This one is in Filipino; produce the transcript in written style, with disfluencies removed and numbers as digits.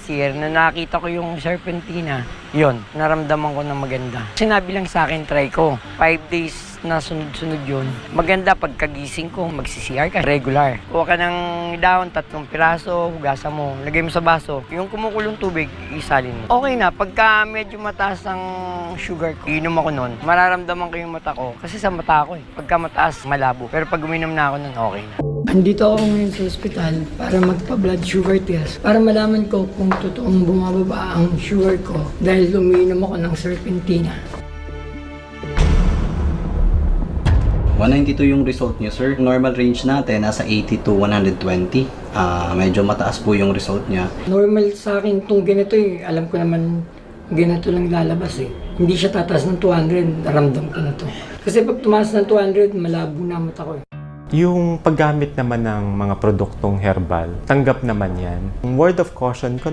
last year na nakita ko yung serpentina, yon naramdaman ko na maganda. Sinabi lang sa akin, try ko. 5 days na sunod-sunod yun. Maganda pagkagising ko, magsi-CR ka, regular. Kuha ka ng dahon, 3 piraso, hugasan mo, lagay mo sa baso. Yung kumukulong tubig, isalin mo. Okay na, pagka medyo mataas ang sugar ko, inom ako nun, mararamdaman ko yung mata ko. Kasi sa mata ko pagka mataas, malabo. Pero pag uminom na ako nun, okay na. Andito ako ngayon sa ospital para magpa-blood sugar test para malaman ko kung totoong bumababa ang sugar ko dahil umiinom ako ng serpentina. 192 yung result niyo, sir. Normal range natin, nasa 80 to 120. Medyo mataas po yung result niya. Normal sa akin itong ganito Alam ko naman ganito lang lalabas Hindi siya tataas ng 200, naramdam ko na to. Kasi pag tumaas ng 200, malabo na mata ko Yung paggamit naman ng mga produktong herbal, tanggap naman yan. Word of caution ko,